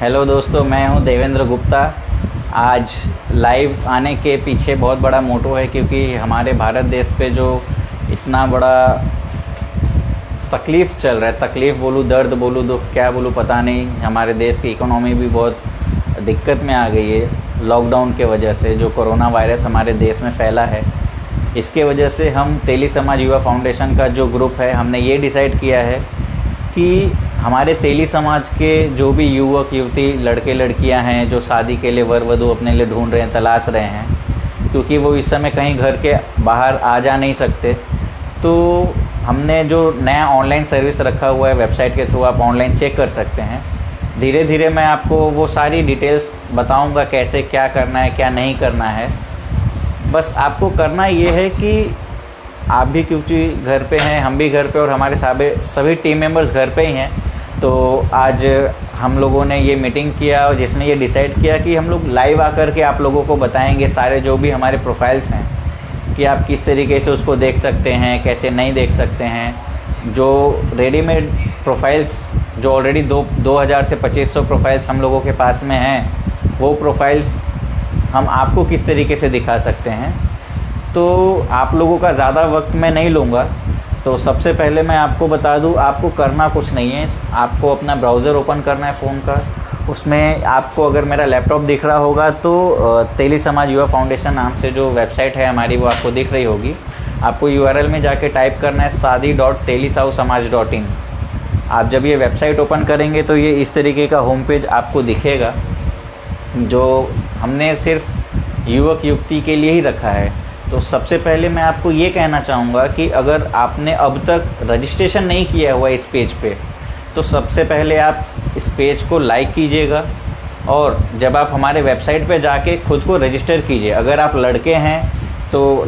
Hello दोस्तों, मैं हूं देवेंद्र गुप्ता। आज लाइव आने के पीछे बहुत बड़ा मोटो है, क्योंकि हमारे भारत देश पे जो इतना बड़ा तकलीफ़ चल रहा है, तकलीफ़ बोलूँ, दर्द बोलूँ, दुख क्या बोलूँ पता नहीं। हमारे देश की इकोनॉमी भी बहुत दिक्कत में आ गई है लॉकडाउन के वजह से। जो कोरोना वायरस हमारे देश में फैला है, इसके वजह से हम तेली समाज युवा फाउंडेशन का जो ग्रुप है, हमने ये डिसाइड किया है कि हमारे तेली समाज के जो भी युवक युवती, लड़के लड़कियां हैं जो शादी के लिए वर वधू अपने लिए ढूंढ रहे हैं, तलाश रहे हैं, क्योंकि वो इस समय कहीं घर के बाहर आ जा नहीं सकते, तो हमने जो नया ऑनलाइन सर्विस रखा हुआ है, वेबसाइट के थ्रू आप ऑनलाइन चेक कर सकते हैं। धीरे धीरे मैं आपको वो सारी डिटेल्स बताऊंगा, कैसे क्या करना है, क्या नहीं करना है। बस आपको करना ये है कि आप भी क्योंकि घर पे हैं, हम भी घर पे, और हमारे सभी टीम मेंबर्स घर पे ही हैं। तो आज हम लोगों ने ये मीटिंग किया और जिसमें ये डिसाइड किया कि हम लोग लाइव आकर के आप लोगों को बताएंगे सारे जो भी हमारे प्रोफाइल्स हैं, कि आप किस तरीके से उसको देख सकते हैं, कैसे नहीं देख सकते हैं। जो रेडीमेड प्रोफाइल्स जो ऑलरेडी 2000 से 2500 प्रोफाइल्स हम लोगों के पास में हैं, वो प्रोफाइल्स हम आपको किस तरीके से दिखा सकते हैं। तो आप लोगों का ज़्यादा वक्त मैं नहीं लूँगा। तो सबसे पहले मैं आपको बता दूँ, आपको करना कुछ नहीं है। आपको अपना ब्राउज़र ओपन करना है फ़ोन का। उसमें आपको अगर मेरा लैपटॉप दिख रहा होगा तो तेली समाज युवा फाउंडेशन नाम से जो वेबसाइट है हमारी, वो आपको दिख रही होगी। आपको URL में जाके टाइप करना है sadi.telisausamaj.in। आप जब ये वेबसाइट ओपन करेंगे तो ये इस तरीके का होम पेज आपको दिखेगा, जो हमने सिर्फ युवक युवती के लिए ही रखा है। तो सबसे पहले मैं आपको ये कहना चाहूँगा कि अगर आपने अब तक रजिस्ट्रेशन नहीं किया हुआ इस पेज पे, तो सबसे पहले आप इस पेज को लाइक कीजिएगा, और जब आप हमारे वेबसाइट पे जाके खुद को रजिस्टर कीजिए। अगर आप लड़के हैं तो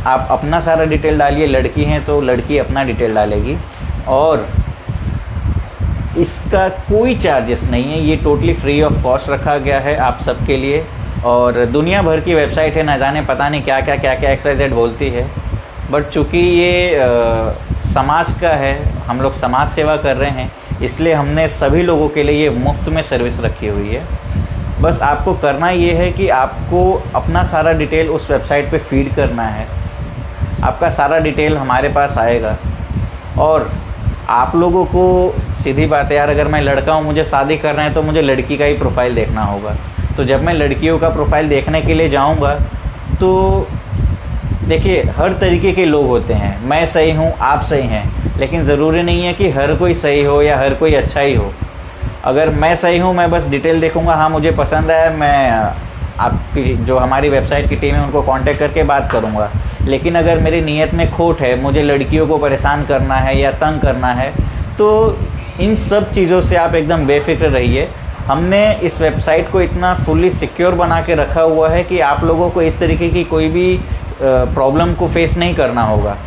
आप अपना सारा डिटेल डालिए, लड़की हैं तो लड़की अपना डिटेल डालेगी, और इसका कोई चार्जेस नहीं है। ये टोटली फ्री ऑफ कॉस्ट रखा गया है आप सबके लिए। और दुनिया भर की वेबसाइट है, ना जाने पता नहीं क्या क्या XYZ बोलती है, बट चूँकि ये समाज का है, हम लोग समाज सेवा कर रहे हैं, इसलिए हमने सभी लोगों के लिए ये मुफ्त में सर्विस रखी हुई है। बस आपको करना ये है कि आपको अपना सारा डिटेल उस वेबसाइट पे फीड करना है। आपका सारा डिटेल हमारे पास आएगा, और आप लोगों को सीधी बात है यार, अगर मैं लड़का हूँ, मुझे शादी करना है, तो मुझे लड़की का ही प्रोफाइल देखना होगा। तो जब मैं लड़कियों का प्रोफाइल देखने के लिए जाऊंगा, तो देखिए हर तरीके के लोग होते हैं। मैं सही हूँ, आप सही हैं, लेकिन ज़रूरी नहीं है कि हर कोई सही हो या हर कोई अच्छा ही हो। अगर मैं सही हूँ, मैं बस डिटेल देखूँगा, हाँ मुझे पसंद है, मैं आपकी जो हमारी वेबसाइट की टीम है उनको कांटेक्ट करके बात करूँगा। लेकिन अगर मेरी नीयत में खोट है, मुझे लड़कियों को परेशान करना है या तंग करना है, तो इन सब चीज़ों से आप एकदम बेफिक्र रहिए। हमने इस वेबसाइट को इतना फुल्ली सिक्योर बना के रखा हुआ है कि आप लोगों को इस तरीके की कोई भी प्रॉब्लम को फेस नहीं करना होगा।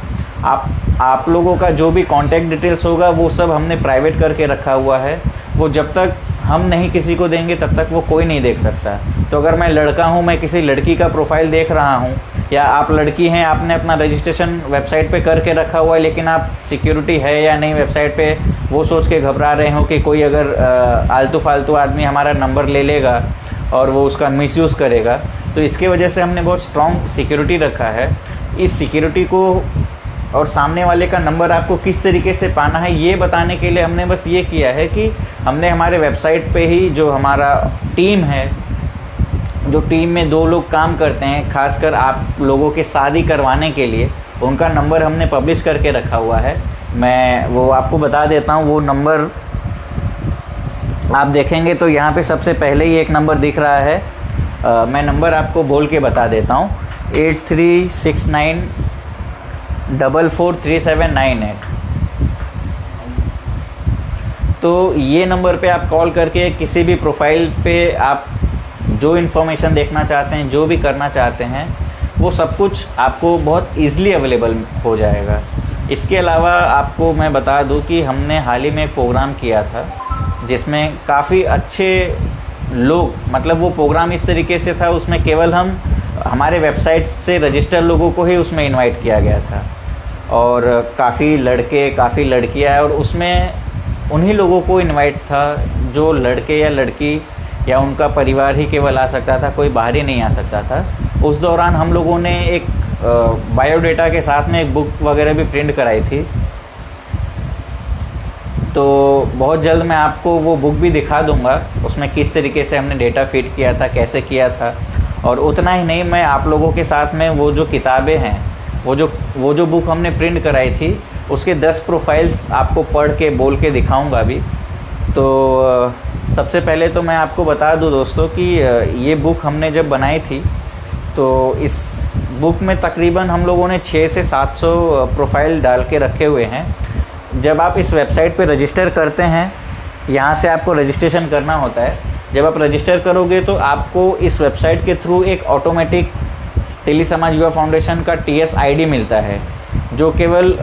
आप लोगों का जो भी कॉन्टैक्ट डिटेल्स होगा, वो सब हमने प्राइवेट करके रखा हुआ है। वो जब तक हम नहीं किसी को देंगे, तब तक वो कोई नहीं देख सकता। तो अगर मैं लड़का हूँ, मैं किसी लड़की का प्रोफाइल देख रहा हूँ, या आप लड़की हैं, आपने अपना रजिस्ट्रेशन वेबसाइट पे करके रखा हुआ है, लेकिन आप सिक्योरिटी है या नहीं वेबसाइट पे वो सोच के घबरा रहे हो कि कोई अगर आलतू फालतू आदमी हमारा नंबर ले लेगा और वो उसका मिसयूज़ करेगा, तो इसके वजह से हमने बहुत स्ट्रॉन्ग सिक्योरिटी रखा है। इस सिक्योरिटी को और सामने वाले का नंबर आपको किस तरीके से पाना है, ये बताने के लिए हमने बस ये किया है कि हमने हमारे वेबसाइट पे ही जो हमारा टीम है, जो टीम में 2 लोग काम करते हैं, खासकर आप लोगों के शादी करवाने के लिए, उनका नंबर हमने पब्लिश करके रखा हुआ है। मैं वो आपको बता देता हूँ। वो नंबर आप देखेंगे तो यहाँ पे सबसे पहले ही एक नंबर दिख रहा है। मैं नंबर आपको बोल के बता देता हूँ, 8369443798। तो ये नंबर पे आप कॉल करके किसी भी प्रोफाइल पे आप जो इन्फॉर्मेशन देखना चाहते हैं, जो भी करना चाहते हैं, वो सब कुछ आपको बहुत ईज़िली अवेलेबल हो जाएगा। इसके अलावा आपको मैं बता दूं कि हमने हाल ही में एक प्रोग्राम किया था, जिसमें काफ़ी अच्छे लोग, मतलब वो प्रोग्राम इस तरीके से था, उसमें केवल हमारे वेबसाइट से रजिस्टर लोगों को ही उसमें इनवाइट किया गया था, और काफ़ी लड़के, काफ़ी लड़कियाँ, और उसमें उन्हीं लोगों को इनवाइट था जो लड़के या लड़की या उनका परिवार ही केवल आ सकता था, कोई बाहरी नहीं आ सकता था। उस दौरान हम लोगों ने एक बायोडेटा के साथ में एक बुक वगैरह भी प्रिंट कराई थी। तो बहुत जल्द मैं आपको वो बुक भी दिखा दूंगा, उसमें किस तरीके से हमने डेटा फीड किया था, कैसे किया था। और उतना ही नहीं, मैं आप लोगों के साथ में वो जो किताबें हैं, वो जो बुक हमने प्रिंट कराई थी उसके 10 प्रोफाइल्स आपको पढ़ के बोल के दिखाऊंगा अभी। तो सबसे पहले तो मैं आपको बता दूं दोस्तों कि ये बुक हमने जब बनाई थी तो इस बुक में तकरीबन हम लोगों ने 600 से 700 प्रोफाइल डाल के रखे हुए हैं। जब आप इस वेबसाइट पे रजिस्टर करते हैं, यहाँ से आपको रजिस्ट्रेशन करना होता है। जब आप रजिस्टर करोगे तो आपको इस वेबसाइट के थ्रू एक ऑटोमेटिक तेली समाज युवा फाउंडेशन का TS ID मिलता है, जो केवल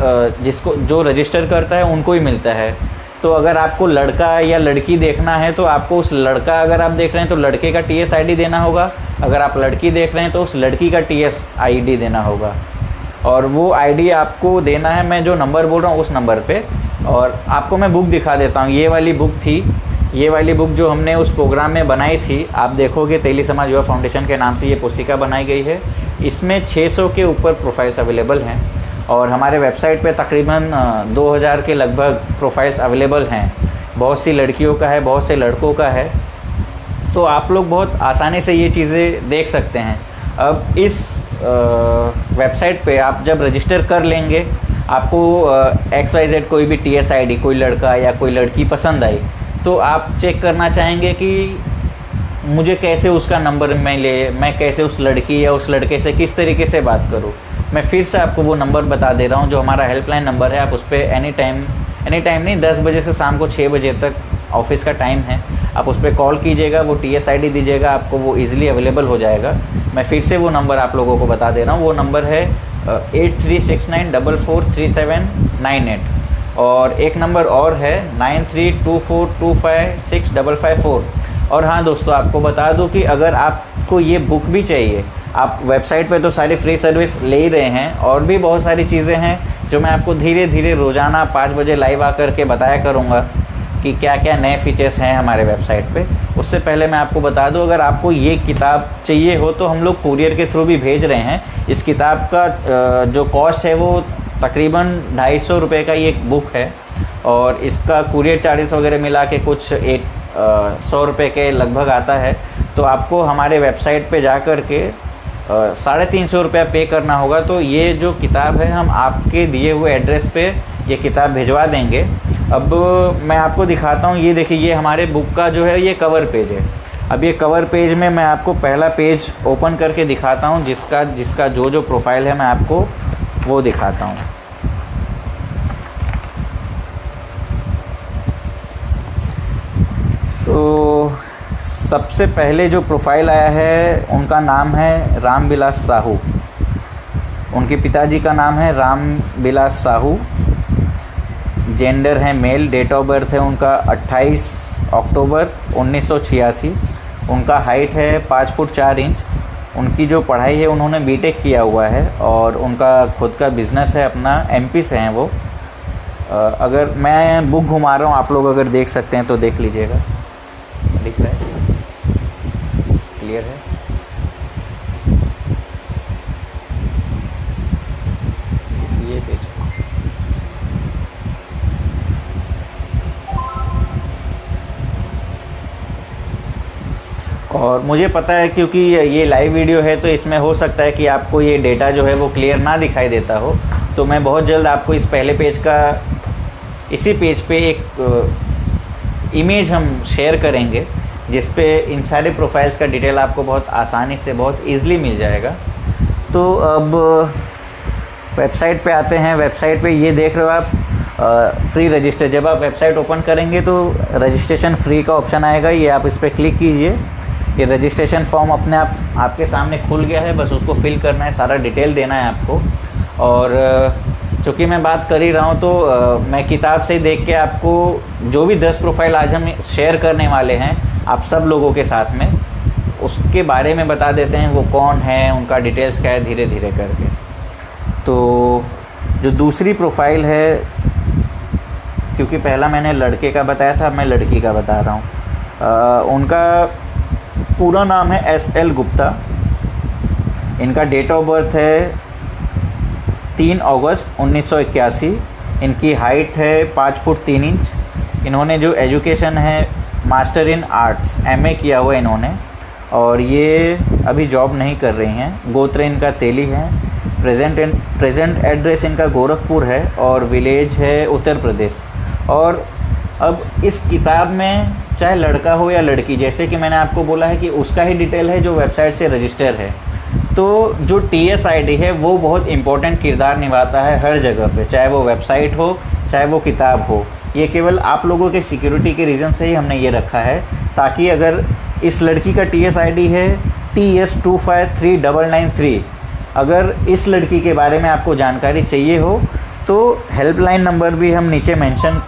जो रजिस्टर करता है उनको ही मिलता है। तो अगर आपको लड़का या लड़की देखना है तो आपको उस लड़का, अगर आप देख रहे हैं तो लड़के का TS ID देना होगा, अगर आप लड़की देख रहे हैं तो उस लड़की का TS ID देना होगा। और वो ID आपको देना है, मैं जो नंबर बोल रहा हूँ उस नंबर पे। और आपको मैं बुक दिखा देता हूँ। ये वाली बुक थी, ये वाली बुक जो हमने उस प्रोग्राम में बनाई थी, आप देखोगे तेली समाज युवा फाउंडेशन के नाम से ये पुस्तिका बनाई गई है। इसमें 600 के ऊपर प्रोफाइल्स अवेलेबल हैं और हमारे वेबसाइट पे तकरीबन 2000 के लगभग प्रोफाइल्स अवेलेबल हैं। बहुत सी लड़कियों का है, बहुत से लड़कों का है। तो आप लोग बहुत आसानी से ये चीज़ें देख सकते हैं। अब इस वेबसाइट पे आप जब रजिस्टर कर लेंगे, आपको XYZ कोई भी TS ID, कोई लड़का या कोई लड़की पसंद आई, तो आप चेक करना चाहेंगे कि मुझे कैसे उसका नंबर मिले, मैं कैसे उस लड़की या उस लड़के से किस तरीके से बात करूं। मैं फिर से आपको वो नंबर बता दे रहा हूं जो हमारा हेल्पलाइन नंबर है। आप उस पर एनी टाइम नहीं, 10 बजे से शाम को 6 बजे तक ऑफिस का टाइम है, आप उस पर कॉल कीजिएगा, वो TS ID दीजिएगा, आपको वो ईज़िली अवेलेबल हो जाएगा। मैं फिर से वो नंबर आप लोगों को बता दे रहा हूँ। वो नंबर है 8369443798 और एक नंबर और है 9324256554। और हाँ दोस्तों, आपको बता दूं कि अगर आपको ये बुक भी चाहिए, आप वेबसाइट पे तो सारी फ्री सर्विस ले ही रहे हैं, और भी बहुत सारी चीज़ें हैं जो मैं आपको धीरे धीरे रोज़ाना 5 बजे लाइव आकर के बताया करूँगा कि क्या क्या नए फीचर्स हैं हमारे वेबसाइट पे। उससे पहले मैं आपको बता दूं, अगर आपको ये किताब चाहिए हो तो हम लोग कुरियर के थ्रू भी भेज रहे हैं। इस किताब का जो कॉस्ट है वो तकरीबन 250 रुपये का ये बुक है और इसका कुरियर चार्जेस वगैरह मिला के कुछ 100 रुपये के लगभग आता है। तो आपको हमारे वेबसाइट पे जा कर के 350 रुपया पे करना होगा। तो ये जो किताब है हम आपके दिए हुए एड्रेस पे ये किताब भिजवा देंगे। अब मैं आपको दिखाता हूँ, ये देखिए, ये हमारे बुक का जो है ये कवर पेज है। अब ये कवर पेज में मैं आपको पहला पेज ओपन करके दिखाता हूँ, जिसका जो प्रोफाइल है मैं आपको वो दिखाता हूँ। तो सबसे पहले जो प्रोफाइल आया है उनका नाम है रामविलास साहू। उनके पिताजी का नाम है रामविलास साहू। जेंडर है मेल। डेट ऑफ बर्थ है उनका 28 अक्टूबर 1986। उनका हाइट है 5 फुट 4 इंच। उनकी जो पढ़ाई है उन्होंने बीटेक किया हुआ है और उनका खुद का बिज़नेस है अपना। MP से हैं वो। अगर मैं बुक घुमा रहा हूँ, आप लोग अगर देख सकते हैं तो देख लीजिएगा, दिख रहा है, क्लियर है। ये पेज और मुझे पता है क्योंकि ये लाइव वीडियो है तो इसमें हो सकता है कि आपको ये डेटा जो है वो क्लियर ना दिखाई देता हो। तो मैं बहुत जल्द आपको इस पहले पेज का, इसी पेज पे एक इमेज हम शेयर करेंगे जिस पे इन सारे प्रोफाइल्स का डिटेल आपको बहुत आसानी से, बहुत ईज़िली मिल जाएगा। तो अब वेबसाइट पे आते हैं। वेबसाइट पे ये देख रहे हो आप, फ्री रजिस्टर। जब आप वेबसाइट ओपन करेंगे तो रजिस्ट्रेशन फ्री का ऑप्शन आएगा, ये आप इस पर क्लिक कीजिए। ये रजिस्ट्रेशन फॉर्म अपने आप आपके सामने खुल गया है, बस उसको फिल करना है, सारा डिटेल देना है आपको। और चूँकि मैं बात कर ही रहा हूँ तो मैं किताब से देख के आपको जो भी 10 प्रोफाइल आज हम शेयर करने वाले हैं आप सब लोगों के साथ में, उसके बारे में बता देते हैं, वो कौन है, उनका डिटेल्स क्या है, धीरे धीरे करके। तो जो दूसरी प्रोफाइल है, क्योंकि पहला मैंने लड़के का बताया था, मैं लड़की का बता रहा हूँ। उनका पूरा नाम है SL गुप्ता। इनका डेट ऑफ बर्थ है 3 अगस्त 1981। इनकी हाइट है 5 फुट 3 इंच। इन्होंने जो एजुकेशन है मास्टर इन आर्ट्स MA किया हुआ इन्होंने, और ये अभी जॉब नहीं कर रही हैं। गोत्र इनका तेली है। प्रेजेंट एड्रेस इनका गोरखपुर है और विलेज है उत्तर प्रदेश। और अब इस किताब में चाहे लड़का हो या लड़की, जैसे कि मैंने आपको बोला है कि उसका ही डिटेल है जो वेबसाइट से रजिस्टर है, तो जो TSID है वो बहुत इम्पोर्टेंट किरदार निभाता है हर जगह पे, चाहे वो वेबसाइट हो चाहे वो किताब हो। ये केवल आप लोगों के सिक्योरिटी के रीज़न से ही हमने ये रखा है, ताकि अगर इस लड़की का TSID है TS253993, अगर इस लड़की के बारे में आपको जानकारी चाहिए हो तो हेल्पलाइन नंबर भी हम नीचे मेंशन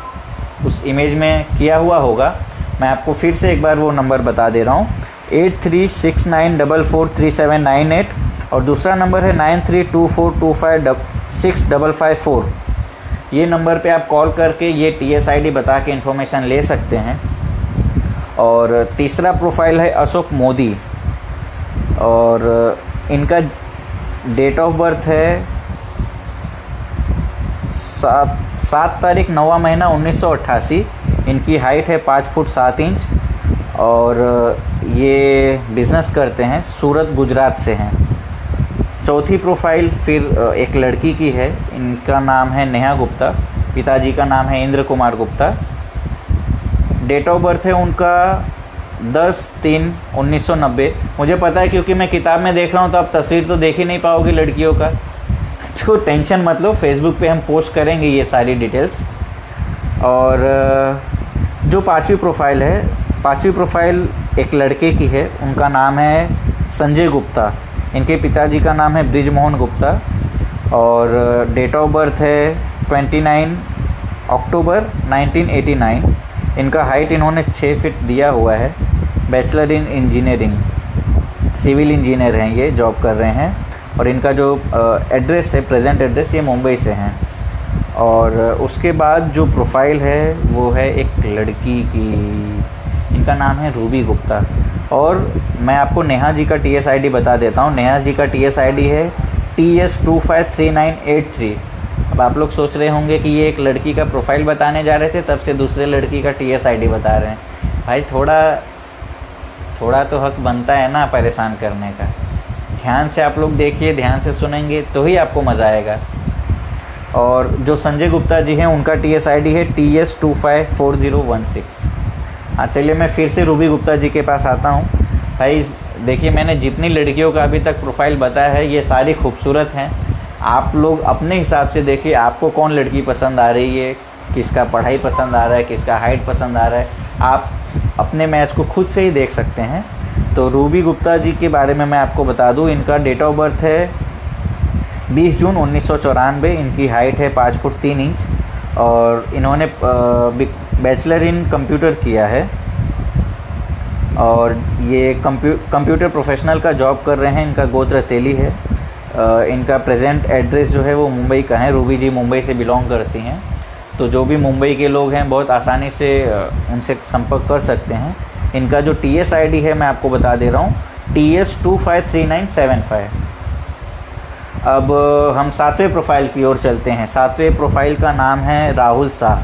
उस इमेज में किया हुआ होगा। मैं आपको फिर से एक बार वो नंबर बता दे रहा हूँ, 8369443798, और दूसरा नंबर है 9324256554। ये नंबर पे आप कॉल करके ये TSID बता के इन्फॉर्मेशन ले सकते हैं। और तीसरा प्रोफाइल है अशोक मोदी, और इनका डेट ऑफ बर्थ है 7 तारीख 9वां महीना 1988। इनकी हाइट है 5 फुट 7 इंच, और ये बिज़नेस करते हैं, सूरत गुजरात से हैं। चौथी प्रोफाइल फिर एक लड़की की है। इनका नाम है नेहा गुप्ता। पिताजी का नाम है Indra Kumar Gupta. Date of birth है उनका 10/3/1990। मुझे पता है क्योंकि मैं किताब में देख रहा हूँ, तो आप तस्वीर तो देख ही नहीं पाओगे लड़कियों का, तो टेंशन मत लो, फेसबुक पे हम पोस्ट करेंगे ये सारी डिटेल्स। और जो पांचवी प्रोफाइल है, पांचवी प्रोफाइल एक लड़के की है। उनका नाम है संजय गुप्ता। इनके पिताजी का नाम है ब्रिजमोहन गुप्ता, और डेट ऑफ बर्थ है 29 अक्टूबर 1989। इनका हाइट इन्होंने 6 फीट दिया हुआ है। Bachelor in engineering, civil engineer हैं, ये जॉब कर रहे हैं। और इनका जो एड्रेस है, प्रेजेंट एड्रेस, ये मुंबई से हैं। और उसके बाद जो प्रोफाइल है वो है एक लड़की की। इनका नाम है रूबी गुप्ता। और मैं आपको नेहा जी का TSID बता देता हूँ। नेहा जी का TSID है TS253983। अब आप लोग सोच रहे होंगे कि ये एक लड़की का प्रोफाइल बताने जा रहे थे, तब से दूसरे लड़की का TSID बता रहे हैं। भाई थोड़ा तो हक बनता है ना परेशान करने का। ध्यान से आप लोग देखिए, ध्यान से सुनेंगे तो ही आपको मज़ा आएगा। और जो संजय गुप्ता जी हैं, उनका TSID है TS254016। हाँ, चलिए मैं फिर से रूबी गुप्ता जी के पास आता हूँ। भाई देखिए, मैंने जितनी लड़कियों का अभी तक प्रोफाइल बताया है, ये सारी खूबसूरत हैं। आप लोग अपने हिसाब से देखिए, आपको कौन लड़की पसंद आ रही है, किसका पढ़ाई पसंद आ रहा है, किसका हाइट पसंद आ रहा है, आप अपने मैच को खुद से ही देख सकते हैं। तो रूबी गुप्ता जी के बारे में मैं आपको बता दूँ। इनका डेट ऑफ बर्थ है 20 जून 1994। इनकी हाइट है 5 फुट 3 इंच, और इन्होंने बैचलर इन कंप्यूटर किया है, और ये कंप्यूटर प्रोफेशनल का जॉब कर रहे हैं। इनका गोत्र तेली है। इनका प्रेजेंट एड्रेस जो है वो मुंबई का है। रूबी जी मुंबई से बिलोंग करती हैं, तो जो भी मुंबई के लोग हैं बहुत आसानी से उनसे संपर्क कर सकते हैं। इनका जो TSID है मैं आपको बता दे रहा हूँ, TS253975। अब हम 7वें प्रोफाइल की ओर चलते हैं। 7वें प्रोफाइल का नाम है राहुल शाह।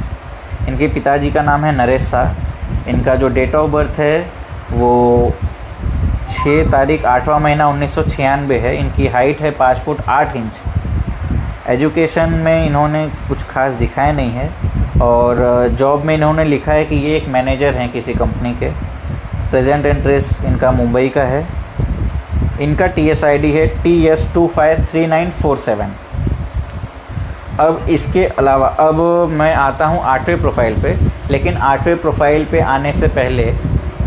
इनके पिताजी का नाम है नरेश शाह। इनका जो डेट ऑफ बर्थ है वो 6 तारीख 8वां महीना 1996 है। इनकी हाइट है 5 फुट 8 इंच। एजुकेशन में इन्होंने कुछ खास दिखाया नहीं है, और जॉब में इन्होंने लिखा है कि ये एक मैनेजर हैं किसी कंपनी के। प्रेजेंट एड्रेस इनका मुंबई का है। इनका TSID है TS253947। अब इसके अलावा अब मैं आता हूँ 8वें प्रोफाइल पे। लेकिन 8वें प्रोफाइल पे आने से पहले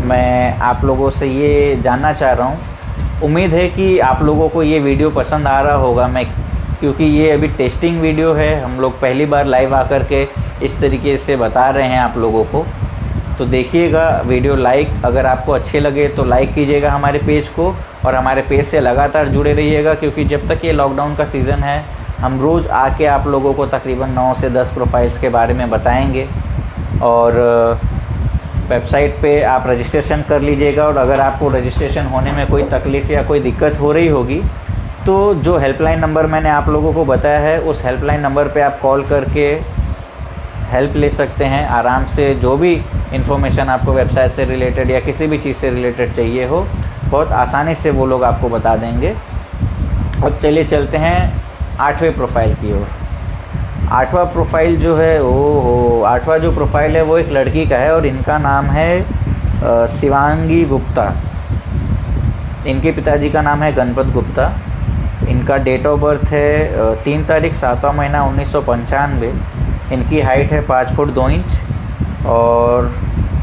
मैं आप लोगों से ये जानना चाह रहा हूँ, उम्मीद है कि आप लोगों को ये वीडियो पसंद आ रहा होगा। क्योंकि ये अभी टेस्टिंग वीडियो है, हम लोग पहली बार लाइव आकर के इस तरीके से बता रहे हैं आप लोगों को। तो देखिएगा वीडियो, अगर आपको अच्छे लगे तो लाइक कीजिएगा हमारे पेज को, और हमारे पेज से लगातार जुड़े रहिएगा। क्योंकि जब तक ये लॉकडाउन का सीज़न है, हम रोज़ आके आप लोगों को तकरीबन 9 से 10 प्रोफाइल्स के बारे में बताएंगे। और वेबसाइट पे आप रजिस्ट्रेशन कर लीजिएगा। और अगर आपको रजिस्ट्रेशन होने में कोई तकलीफ़ या कोई दिक्कत हो रही होगी तो जो हेल्पलाइन नंबर मैंने आप लोगों को बताया है उस हेल्पलाइन नंबर पे आप कॉल करके हेल्प ले सकते हैं आराम से। जो भी इन्फॉर्मेशन आपको वेबसाइट से रिलेटेड या किसी भी चीज़ से रिलेटेड चाहिए हो, बहुत आसानी से वो लोग आपको बता देंगे। अब चलिए चलते हैं 8वें प्रोफाइल की ओर। 8वां प्रोफाइल जो है, ओहो, 8वां जो प्रोफाइल है वो एक लड़की का है और इनका नाम है शिवांगी गुप्ता। इनके पिताजी का नाम है गणपत गुप्ता। इनका डेट ऑफ बर्थ है 3 तारीख 7वां महीना 1995। इनकी हाइट है 5 फुट 2 इंच और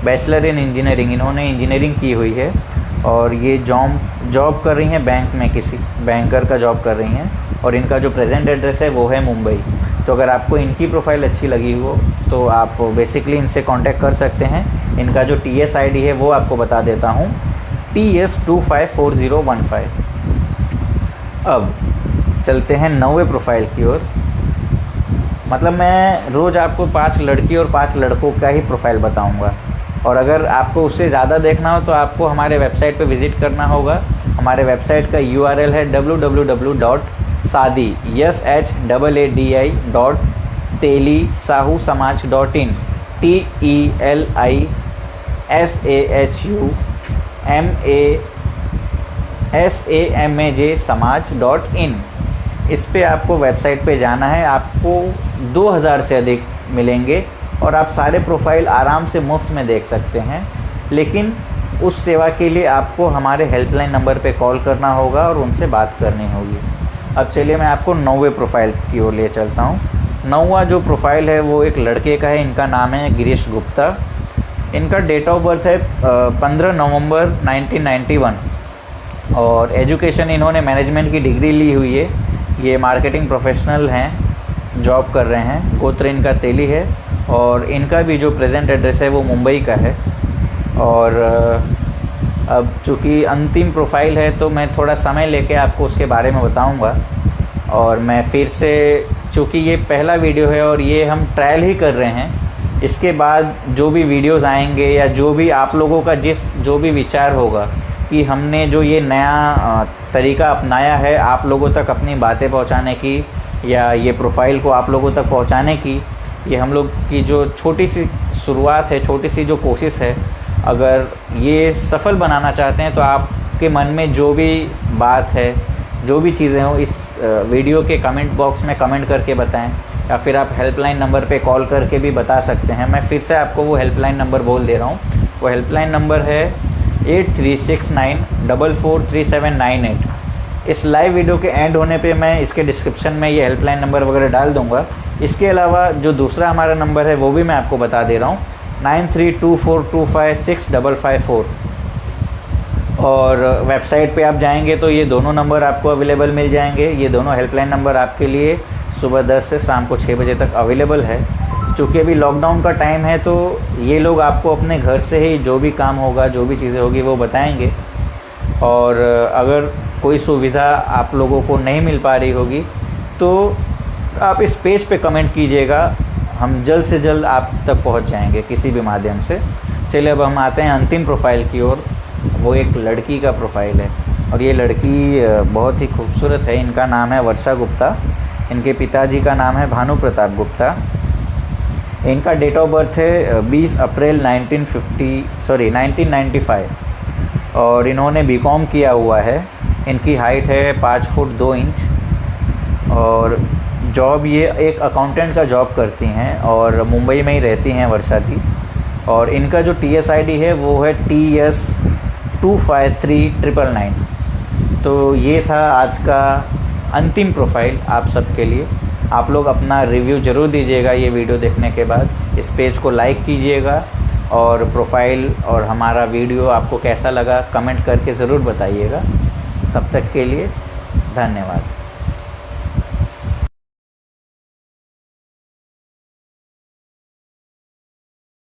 बैचलर इन इंजीनियरिंग, इन्होंने इंजीनियरिंग की हुई है। और ये जॉब कर रही हैं बैंक में, किसी बैंकर का जॉब कर रही हैं। और इनका जो प्रेजेंट एड्रेस है वो है मुंबई। तो अगर आपको इनकी प्रोफाइल अच्छी लगी हो तो आप बेसिकली इनसे कांटेक्ट कर सकते हैं। इनका जो TS ID है वो आपको बता देता हूँ, TS254015। अब चलते हैं 9वें प्रोफाइल की ओर। मतलब मैं रोज़ आपको 5 लड़की और 5 लड़कों का ही प्रोफाइल बताऊंगा। और अगर आपको उससे ज़्यादा देखना हो तो आपको हमारे वेबसाइट पे विज़िट करना होगा। हमारे वेबसाइट का URL है www.telisahusamaj.in TELISAHUMASAMAJ.in। इस पे आपको वेबसाइट पे जाना है। आपको 2000 से अधिक मिलेंगे और आप सारे प्रोफाइल आराम से मुफ्त में देख सकते हैं। लेकिन उस सेवा के लिए आपको हमारे हेल्पलाइन नंबर पे कॉल करना होगा और उनसे बात करनी होगी। अब चलिए मैं आपको 9वें प्रोफाइल की ओर ले चलता हूँ। 9वां जो प्रोफाइल है वो एक लड़के का है। इनका नाम है गिरीश गुप्ता। इनका डेट ऑफ बर्थ है 15 नवंबर 1991 और एजुकेशन इन्होंने मैनेजमेंट की डिग्री ली हुई है। ये मार्केटिंग प्रोफेशनल हैं, जॉब कर रहे हैं। गोत्र इनका तेली है और इनका भी जो प्रेजेंट एड्रेस है वो मुंबई का है। और अब चूँकि अंतिम प्रोफाइल है तो मैं थोड़ा समय लेके आपको उसके बारे में बताऊंगा। और मैं फिर से, चूँकि ये पहला वीडियो है और ये हम ट्रायल ही कर रहे हैं, इसके बाद जो भी वीडियोस आएंगे या जो भी आप लोगों का जो भी विचार होगा कि हमने जो ये नया तरीका अपनाया है आप लोगों तक अपनी बातें पहुंचाने की या ये प्रोफाइल को आप लोगों तक पहुंचाने की, ये हम लोग की जो छोटी सी शुरुआत है, छोटी सी जो कोशिश है, अगर ये सफल बनाना चाहते हैं तो आपके मन में जो भी बात है, जो भी चीज़ें हो, इस वीडियो के कमेंट बॉक्स में कमेंट करके बताएं या फिर आप हेल्पलाइन नंबर पे कॉल करके भी बता सकते हैं। मैं फिर से आपको वो हेल्पलाइन नंबर बोल दे रहा हूँ। वो हेल्पलाइन नंबर है 8369443798। इस लाइव वीडियो के एंड होने पे मैं इसके डिस्क्रिप्शन में ये हेल्पलाइन नंबर वगैरह डाल दूँगा। इसके अलावा जो दूसरा हमारा नंबर है वो भी मैं आपको बता दे रहा हूँ, 9324256554। और वेबसाइट पे आप जाएंगे तो ये दोनों नंबर आपको अवेलेबल मिल जाएंगे। ये दोनों हेल्पलाइन नंबर आपके लिए सुबह 10 से शाम को 6 बजे तक अवेलेबल है। चूँकि अभी लॉकडाउन का टाइम है तो ये लोग आपको अपने घर से ही जो भी काम होगा, जो भी चीज़ें होगी वो बताएंगे। और अगर कोई सुविधा आप लोगों को नहीं मिल पा रही होगी तो आप इस पेज पे कमेंट कीजिएगा, हम जल्द से जल्द आप तक पहुंच जाएंगे किसी भी माध्यम से। चलिए अब हम आते हैं अंतिम प्रोफाइल की ओर। वो एक लड़की का प्रोफाइल है और ये लड़की बहुत ही खूबसूरत है। इनका नाम है वर्षा गुप्ता। इनके पिताजी का नाम है भानु प्रताप गुप्ता। इनका डेट ऑफ बर्थ है 20 अप्रैल 1995 और इन्होंने बीकॉम किया हुआ है। इनकी हाइट है 5 फुट 2 इंच और जॉब, ये एक अकाउंटेंट का जॉब करती हैं और मुंबई में ही रहती हैं वर्षा जी। और इनका जो TS ID है वो है TS253999। तो ये था आज का अंतिम प्रोफाइल आप सबके लिए। आप लोग अपना रिव्यू ज़रूर दीजिएगा ये वीडियो देखने के बाद। इस पेज को लाइक कीजिएगा और प्रोफाइल और हमारा वीडियो आपको कैसा लगा कमेंट करके ज़रूर बताइएगा। तब तक के लिए धन्यवाद।